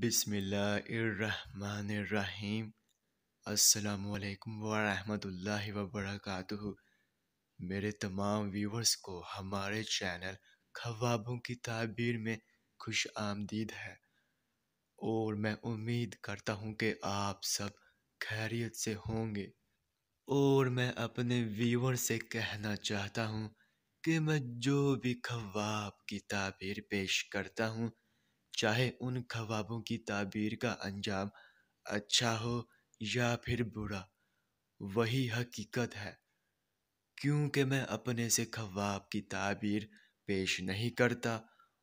بسم اللہ الرحمن الرحیم۔ السلام علیکم ورحمۃ اللہ وبرکاتہ۔ میرے تمام ویورز کو ہمارے چینل خوابوں کی تعبیر میں خوش آمدید ہے، اور میں امید کرتا ہوں کہ آپ سب خیریت سے ہوں گے۔ اور میں اپنے ویور سے کہنا چاہتا ہوں کہ میں جو بھی خواب کی تعبیر پیش کرتا ہوں، چاہے ان خوابوں کی تعبیر کا انجام اچھا ہو یا پھر برا، وہی حقیقت ہے، کیونکہ میں اپنے سے خواب کی تعبیر پیش نہیں کرتا،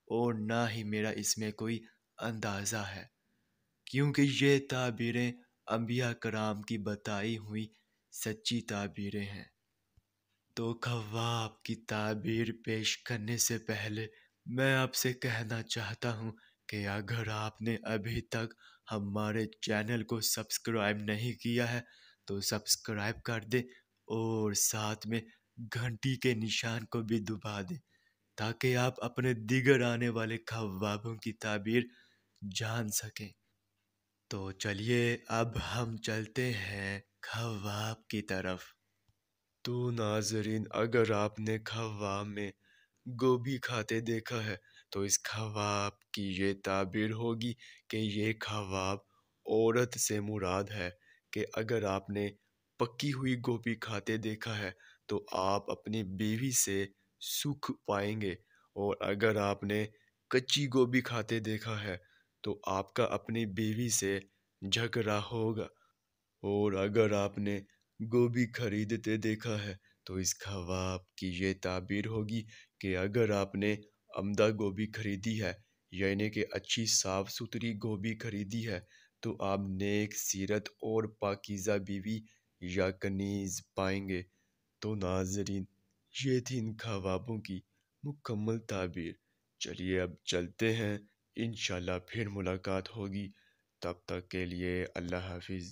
اور نہ ہی میرا اس میں کوئی اندازہ ہے، کیونکہ یہ تعبیریں انبیاء کرام کی بتائی ہوئی سچی تعبیریں ہیں۔ تو خواب کی تعبیر پیش کرنے سے پہلے میں آپ سے کہنا چاہتا ہوں کہ اگر آپ نے ابھی تک ہمارے چینل کو سبسکرائب نہیں کیا ہے تو سبسکرائب کر دیں، اور ساتھ میں گھنٹی کے نشان کو بھی دبا دیں، تاکہ آپ اپنے دیگر آنے والے خوابوں کی تعبیر جان سکیں۔ تو چلیے اب ہم چلتے ہیں خواب کی طرف۔ تو ناظرین، اگر آپ نے خواب میں گوبھی کھاتے دیکھا ہے تو اس خواب کی یہ تعبیر ہوگی کہ یہ خواب عورت سے مراد ہے، کہ اگر آپ نے پکی ہوئی گوبھی کھاتے دیکھا ہے تو آپ اپنی بیوی سے سکھ پائیں گے، اور اگر آپ نے کچی گوبھی کھاتے دیکھا ہے تو آپ کا اپنی بیوی سے جھگڑا ہوگا، اور اگر آپ نے گوبھی خریدتے دیکھا ہے تو اس خواب کی یہ تعبیر ہوگی کہ اگر آپ نے عمدہ گوبھی خریدی ہے، یعنی کہ اچھی صاف ستھری گوبھی خریدی ہے، تو آپ نیک سیرت اور پاکیزہ بیوی یا کنیز پائیں گے۔ تو ناظرین، یہ تھی ان خوابوں کی مکمل تعبیر۔ چلیے اب چلتے ہیں، انشاءاللہ پھر ملاقات ہوگی، تب تک کے لیے اللہ حافظ۔